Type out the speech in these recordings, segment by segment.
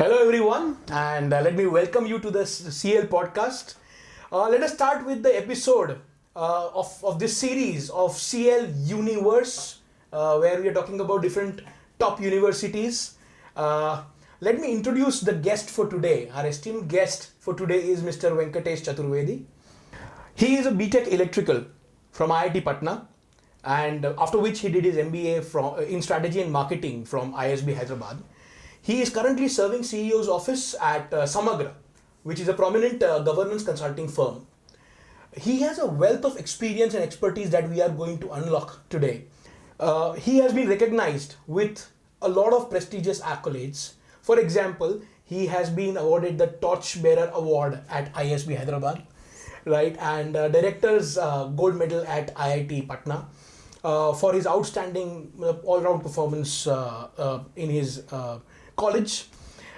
Hello everyone, and let me welcome you to the CL podcast. Let us start with the episode of this series of CL Uni-Verse, where we are talking about different top universities. Let me introduce the guest for today. Our esteemed guest for today is Mr. Venkatesh Chaturvedi. He is a BTech Electrical from IIT Patna, and after which he did his MBA in Strategy and Marketing from ISB Hyderabad. He is currently serving CEO's office at Samagra, which is a prominent governance consulting firm. He has a wealth of experience and expertise that we are going to unlock today. He has been recognized with a lot of prestigious accolades. For example, he has been awarded the Torchbearer Award at ISB Hyderabad, right, and Director's Gold Medal at IIT Patna for his outstanding all-round performance in his college.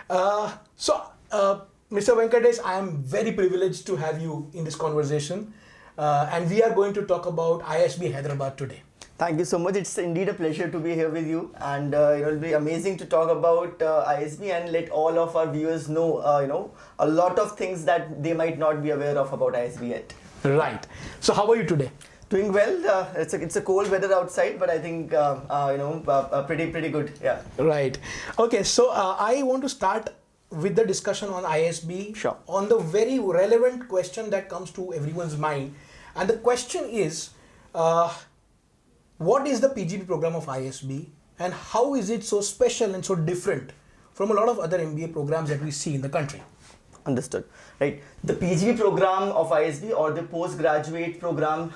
Mr. Venkatesh, I am very privileged to have you in this conversation, and we are going to talk about ISB Hyderabad today. Thank you so much. It's indeed a pleasure to be here with you, and it will be amazing to talk about ISB and let all of our viewers know, a lot of things that they might not be aware of about ISB yet. Right. So, how are you today? Doing well. It's a cold weather outside, but I think pretty good. Yeah. Right. Okay. So I want to start with the discussion on ISB. Sure. On the very relevant question that comes to everyone's mind, and the question is, what is the PGP program of ISB, and how is it so special and so different from a lot of other MBA programs that we see in the country? Understood. Right. The PGP program of ISB, or the postgraduate program,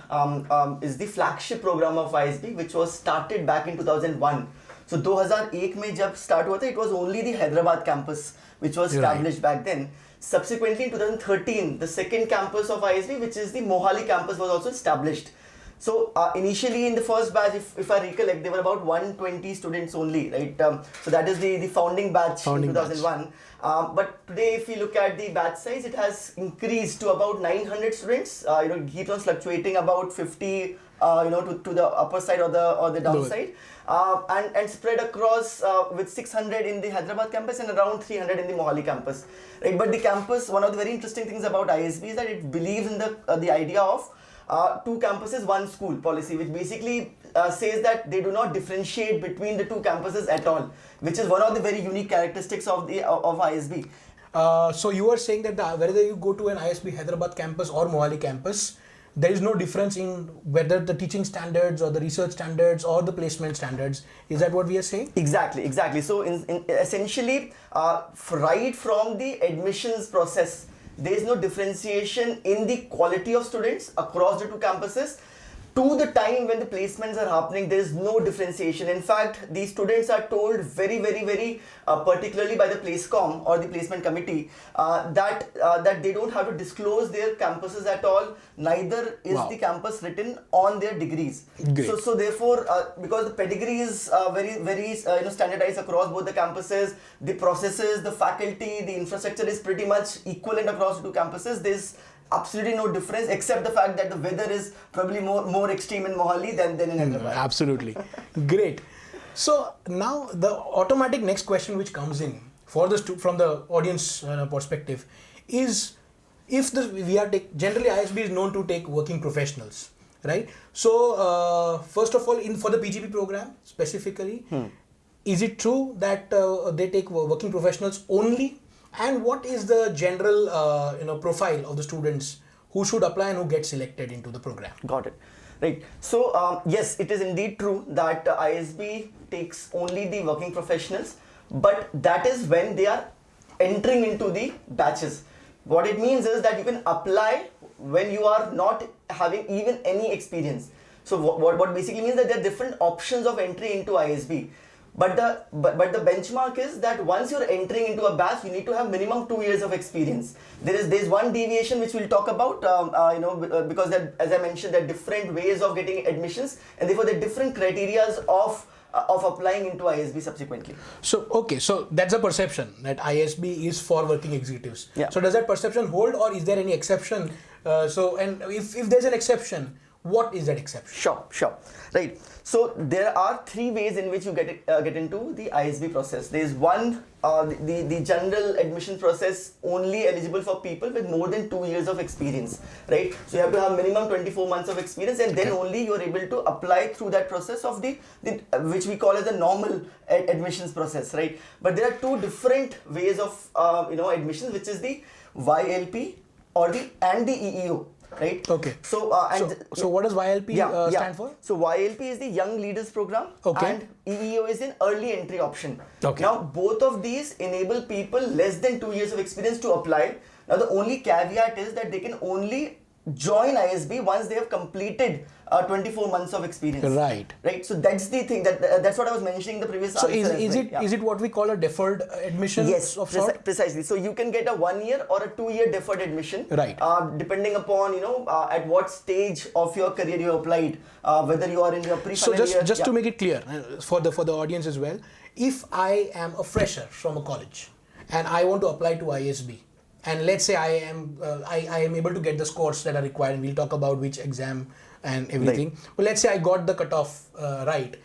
is the flagship program of ISB, which was started back in 2001. So 2001 में जब start हुआ था, it was only the Hyderabad campus which was established back then. Subsequently, in 2013, the second campus of ISB, which is the Mohali campus, was also established. So initially in the first batch, if I recollect, there were about 120 students only, right? So that is the founding batch in 2001. But today, if you look at the batch size, it has increased to about 900 students. It keeps on fluctuating about 50, to the upper side or the downside, and spread across with 600 in the Hyderabad campus and around 300 in the Mohali campus. Right? But the campus, one of the very interesting things about ISB is that it believes in the idea of two campuses, one school policy, which basically says that they do not differentiate between the two campuses at all, which is one of the very unique characteristics of ISB. So you are saying that whether you go to an ISB Hyderabad campus or Mohali campus, there is no difference in whether the teaching standards or the research standards or the placement standards. Is that what we are saying? Exactly. So essentially, right from the admissions process, there is no differentiation in the quality of students across the two campuses. To the time when the placements are happening, there is no differentiation. In fact, these students are told very particularly by the PlaceCom or the placement committee that they don't have to disclose their campuses at all. Neither is the campus written on their degrees. Great. So therefore, because the pedigree is very standardized across both the campuses, the processes, the faculty, the infrastructure is pretty much equivalent across the two campuses. There's absolutely no difference, except the fact that the weather is probably more extreme in Mohali than in Hyderabad. Absolutely. Great. So now the automatic next question which comes in for from the audience perspective is, if generally ISB is known to take working professionals, right? So first of all, for the PGP program specifically, is it true that they take working professionals only? And what is the general profile of the students who should apply and who get selected into the program? Got it. Right. So yes, it is indeed true that ISB takes only the working professionals, but that is when they are entering into the batches. What it means is that you can apply when you are not having even any experience. So what basically means that there are different options of entry into ISB. But the benchmark is that once you're entering into a batch, you need to have minimum 2 years of experience. There's one deviation which we'll talk about, because as I mentioned, there are different ways of getting admissions, and therefore there are different criterias of applying into ISB subsequently. So that's a perception that ISB is for working executives. Yeah. So does that perception hold, or is there any exception? And if there's an exception, What is that exception? Sure. Right. So there are three ways in which you get into the ISB process. There is one, the general admission process only eligible for people with more than 2 years of experience, right? So you have to have minimum 24 months of experience, and then only you are able to apply through that process of the which we call as the normal admissions process, right? But there are two different ways of admissions, which is the YLP or the EEO. Right. Okay. So what does YLP stand for? So YLP is the Young Leaders Program, and EEO is an early entry option. Okay. Now both of these enable people less than 2 years of experience to apply. Now the only caveat is that they can only join ISB once they have completed 24 months of experience. Right. Right. So that's the thing that's what I was mentioning in the previous So answer. is it what we call a deferred admission? Yes, of sort? precisely. So you can get a 1 year or a 2 year deferred admission. Right. Depending upon at what stage of your career you applied, whether you are in your pre-final year. So just to make it clear for the audience as well, if I am a fresher from a college and I want to apply to ISB, and let's say I am able to get the scores that are required, and we'll talk about which exam and everything. Right. Well, let's say I got the cutoff right.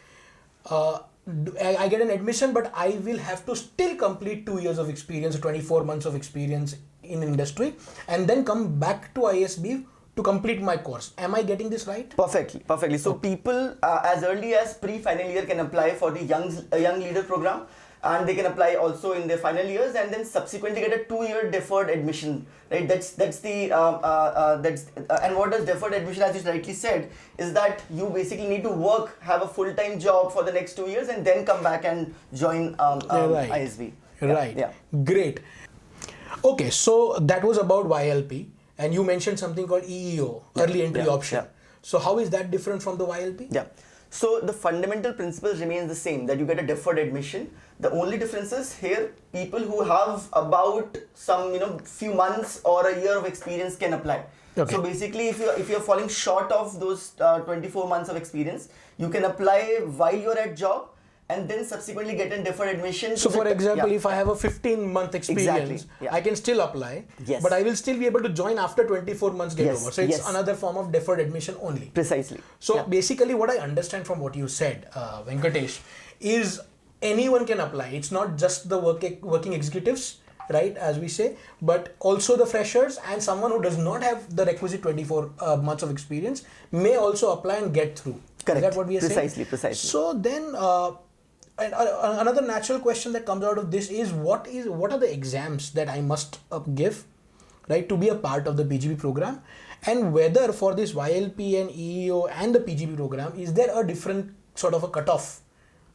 I get an admission, but I will have to still complete 2 years of experience, 24 months of experience in industry, and then come back to ISB to complete my course. Am I getting this right? Perfectly. So people as early as pre-final year can apply for the Young Leader Program, and they can apply also in their final years, and then subsequently get a 2-year deferred admission. Right? And what does deferred admission, as you rightly said, is that you basically need to work, have a full-time job for the next 2 years, and then come back and join ISB. Right. Yeah. Great. Okay, so that was about YLP, and you mentioned something called EEO, early entry option. Yeah. So how is that different from the YLP? Yeah. So the fundamental principles remains the same, that you get a deferred admission. The only difference is here, people who have about some few months or a year of experience can apply. Okay. So basically, if you're falling short of those 24 months of experience, you can apply while you're at job, and then subsequently get a deferred admission. So for example, if I have a 15-month experience, I can still apply, but I will still be able to join after 24 months get over. So it's another form of deferred admission only. Precisely. So basically what I understand from what you said, Venkatesh, is anyone can apply. It's not just the working executives, right, as we say, but also the freshers and someone who does not have the requisite 24 months of experience may also apply and get through. Correct. Is that what we are saying? Precisely. So then and another natural question that comes out of this is what are the exams that I must give, right, to be a part of the PGP program, and whether for this YLP and EEO and the PGP program, is there a different sort of a cutoff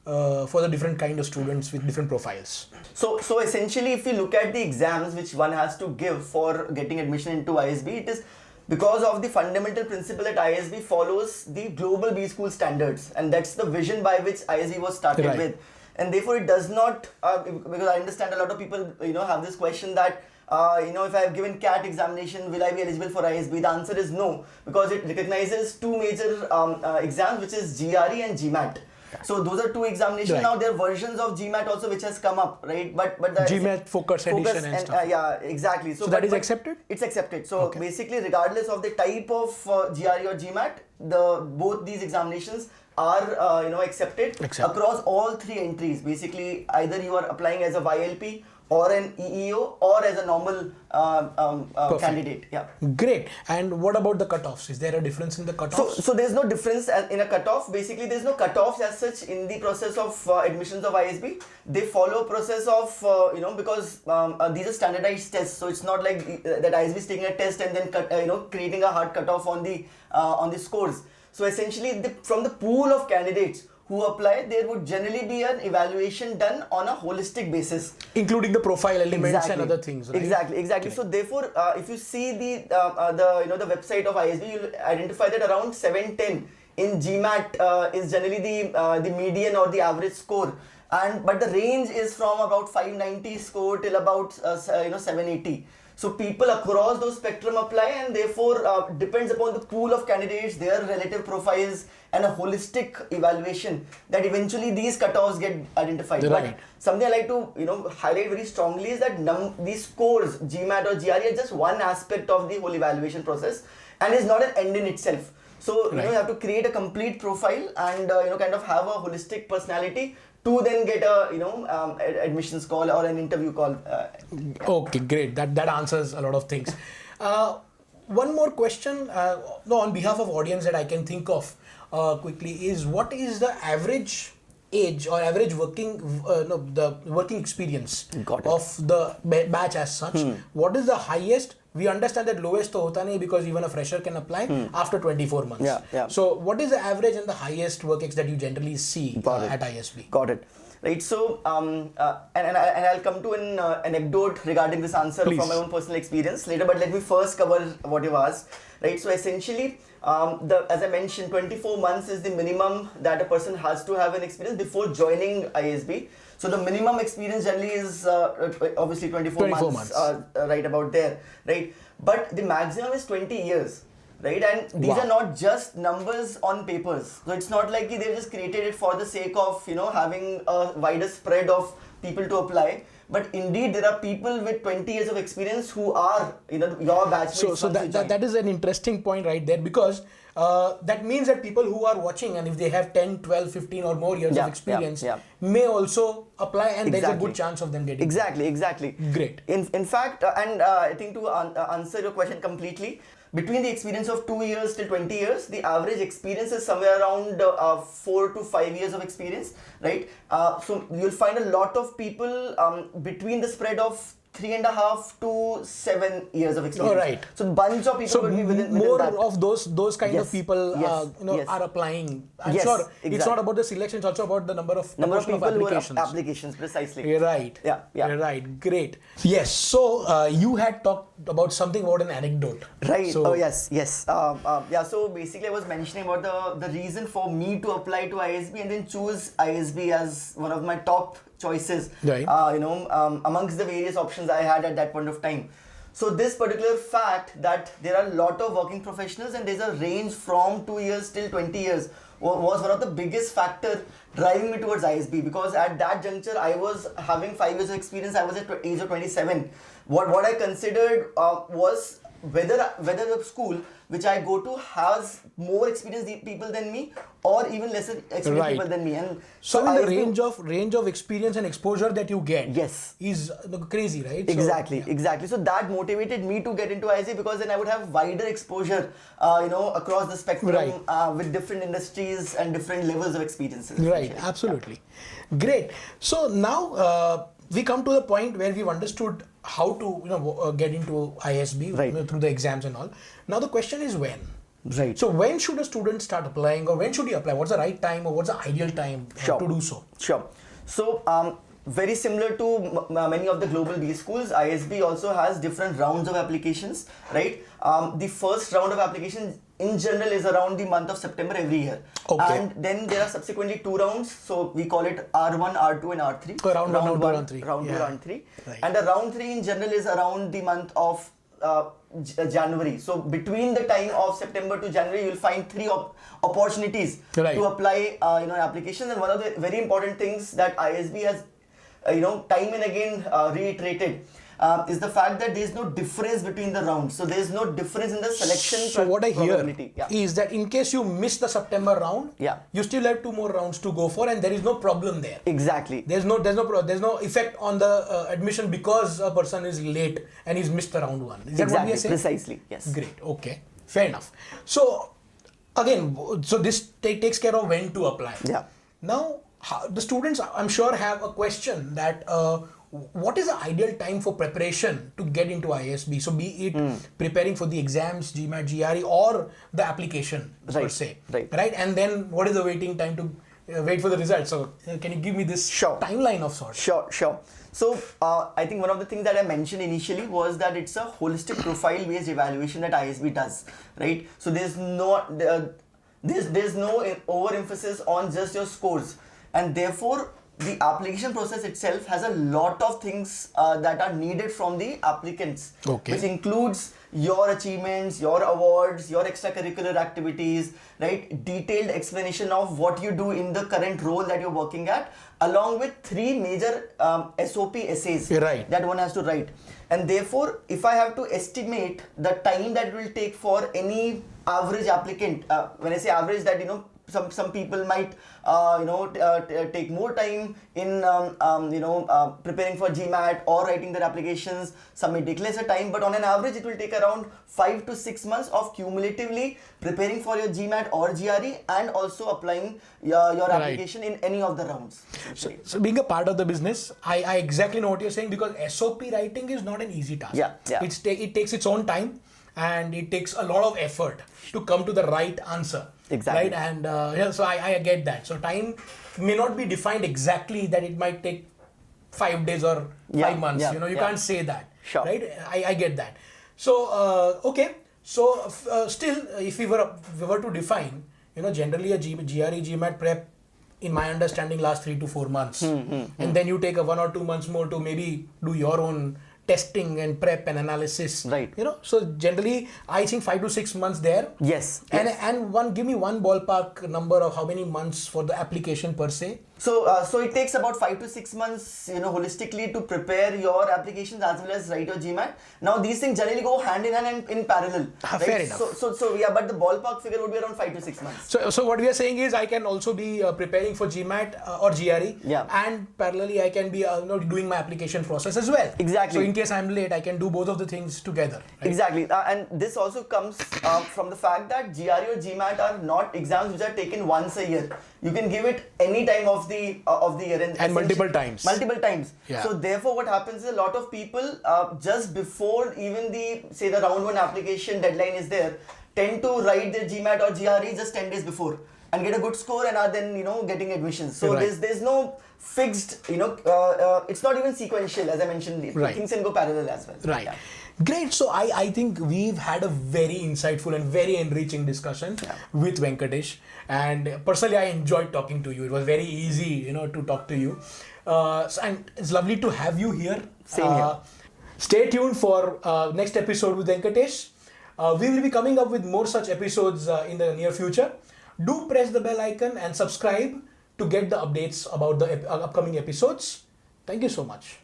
for the different kind of students with different profiles? So essentially, if you look at the exams which one has to give for getting admission into ISB, it is because of the fundamental principle that ISB follows the global B school standards, and that's the vision by which ISB was started with. And therefore it does not, because I understand a lot of people have this question that if I have given CAT examination, will I be eligible for ISB? The answer is no, because it recognizes two major exams, which is GRE and GMAT. So those are two examinations. Right. Now there are versions of GMAT also which has come up, right? But the GMAT focus edition and stuff. Yeah, exactly. So that is accepted? It's accepted. So basically, regardless of the type of GRE or GMAT, both these examinations are accepted across all three entries. Basically, either you are applying as a YLP or an EEO or as a normal candidate. Yeah. Great. And what about the cutoffs? Is there a difference in the cutoffs? So there's no difference in a cutoff. Basically, there's no cutoffs as such in the process of admissions of ISB. They follow a process of because these are standardized tests. So it's not like that ISB is taking a test and then creating a hard cutoff on the scores. So essentially, from the pool of candidates who apply, there would generally be an evaluation done on a holistic basis, including the profile elements and other things, right? Exactly. Okay. So therefore, if you see the website of ISB, you'll identify that around 710 in GMAT is generally the median or the average score, but the range is from about 590 score till about 780. So people across those spectrum apply, and therefore depends upon the pool of candidates, their relative profiles, and a holistic evaluation that eventually these cutoffs get identified. Right. But something I like to highlight very strongly is that these scores, GMAT or GRE, are just one aspect of the whole evaluation process and is not an end in itself. So, Right. you have to create a complete profile and, kind of have a holistic personality to then get a, admissions call or an interview call. Okay, great. That answers a lot of things. One more question, no, on behalf of audience that I can think of quickly is, what is the average age or average the working experience Got it. of the batch as such? What is the highest? We understand that lowest to hota nahi, because even a fresher can apply after 24 months. Yeah. So what is the average and the highest work ex that you generally see at ISB? Got it. Right. So, and I'll come to an anecdote regarding this answer Please. from my own personal experience later. But let me first cover what you've asked. Right. So essentially, as I mentioned, 24 months is the minimum that a person has to have an experience before joining ISB. So the minimum experience generally is obviously 24 months. Right about there. Right. But the maximum is 20 years. Right, and these are not just numbers on papers. So it's not like they've just created it for the sake of having a wider spread of people to apply. But indeed, there are people with 20 years of experience who are your batchmates. So that is an interesting point right there, because that means that people who are watching, and if they have 10, 12, 15 or more years of experience, may also apply, and there's a good chance of them getting Exactly. Great. In fact, and I think to answer your question completely, between the experience of 2 years till 20 years, the average experience is somewhere around 4 to 5 years of experience, right? So you'll find a lot of people between the spread of 3.5 to 7 years of experience. All right. So bunch of people will be within more that. of those kind of people Yes. are applying. I'm Yes, sure exactly. it's not about the selection, it's also about the number of People applications. who are applications, precisely. Right. Yeah. Right. Great. Yes. So you had talked about something about an anecdote. Right. So, Yes. So basically, I was mentioning about the reason for me to apply to ISB and then choose ISB as one of my top choices. Right. Amongst the various options I had at that point of time. So this particular fact that there are a lot of working professionals and there's a range from 2 years till 20 years was one of the biggest factor driving me towards ISB, because at that juncture I was having 5 years of experience. I was at age of 27. What I considered was whether the school which I go to has more experienced people than me or even lesser experienced people than me. And so the range of experience and exposure that you get is crazy, right? Exactly. So that motivated me to get into ISB, because then I would have wider exposure, across the spectrum, with different industries and different levels of experiences. Right, absolutely. Great. So now we come to the point where we've understood how to get into ISB through the exams and all. Now the question is when. Right. So when should a student start applying, or when should he apply? What's the right time, or what's the ideal time to do so? Sure. So very similar to many of the global B schools, ISB also has different rounds of applications, right? The first round of applications in general is around the month of September every year. Okay. And then there are subsequently 2 rounds. So we call it R1, R2 and R3. So round 1, round 3. Round 2, round 3. Right. And the round 3 in general is around the month of January. So between the time of September to January, you'll find 3 opportunities to apply applications. And one of the very important things that ISB has time and again reiterated is the fact that there is no difference between the rounds. So there is no difference in the selection. So what I hear is that in case you miss the September round, you still have 2 more rounds to go for, and there is no problem there. Exactly. There's no effect on the admission because a person is late and he's missed the round 1. Is that what we are saying? Precisely. Yes. Great. Okay. Fair enough. So again, this takes care of when to apply. Yeah. Now the students, I'm sure, have a question that what is the ideal time for preparation to get into ISB? So be it preparing for the exams, GMAT, GRE, or the application per se. Right. And then what is the waiting time to wait for the results? So can you give me this timeline of sorts? Sure. So I think one of the things that I mentioned initially was that it's a holistic profile based evaluation that ISB does, right? So there's no overemphasis on just your scores, and therefore the application process itself has a lot of things that are needed from the applicants, which includes your achievements, your awards, your extracurricular activities, right? Detailed explanation of what you do in the current role that you're working at, along with 3 major SOP essays Right. that one has to write. And therefore, if I have to estimate the time that it will take for any average applicant, when I say average, that some people might take more time in preparing for GMAT or writing their applications. Some may take lesser time, but on an average it will take around 5 to 6 months of cumulatively preparing for your GMAT or GRE and also applying your application in any of the rounds. So being a part of the business, I exactly know what you're saying, because SOP writing is not an easy task. Yeah. It takes its own time, and it takes a lot of effort to come to the right answer. Exactly. Right? And so I get that. So time may not be defined exactly that it might take 5 days or 5 months. You can't say that. Sure. Right? I get that. So, okay. So, still, if we were to define, generally a GRE, GMAT prep, in my understanding, lasts 3 to 4 months. And then you take a 1 or 2 months more to maybe do your own testing and prep and analysis. Right. So generally, I think 5 to 6 months there. Yes. And give me one ballpark number of how many months for the application per se. So it takes about 5 to 6 months, holistically to prepare your applications as well as write your GMAT. Now these things generally go hand in hand and in parallel. Right? Fair enough. So yeah, but the ballpark figure would be around 5 to 6 months. So what we are saying is I can also be preparing for GMAT or GRE. Yeah. And parallelly I can be doing my application process as well. Exactly. So in case I'm late, I can do both of the things together. Right? Exactly. And this also comes from the fact that GRE or GMAT are not exams which are taken once a year. You can give it any time of the year and multiple times. Yeah. So therefore, what happens is a lot of people just before even the round 1 application deadline is there, tend to write their GMAT or GRE just 10 days before and get a good score and are then getting admissions. So right. there's no fixed it's not even sequential, as I mentioned. Right. Things can go parallel as well. Right. Yeah. Great. So I think we've had a very insightful and very enriching discussion with Venkatesh. And personally, I enjoyed talking to you. It was very easy, to talk to you. And it's lovely to have you here. Same here. Stay tuned for next episode with Venkatesh. We will be coming up with more such episodes in the near future. Do press the bell icon and subscribe to get the updates about the upcoming episodes. Thank you so much.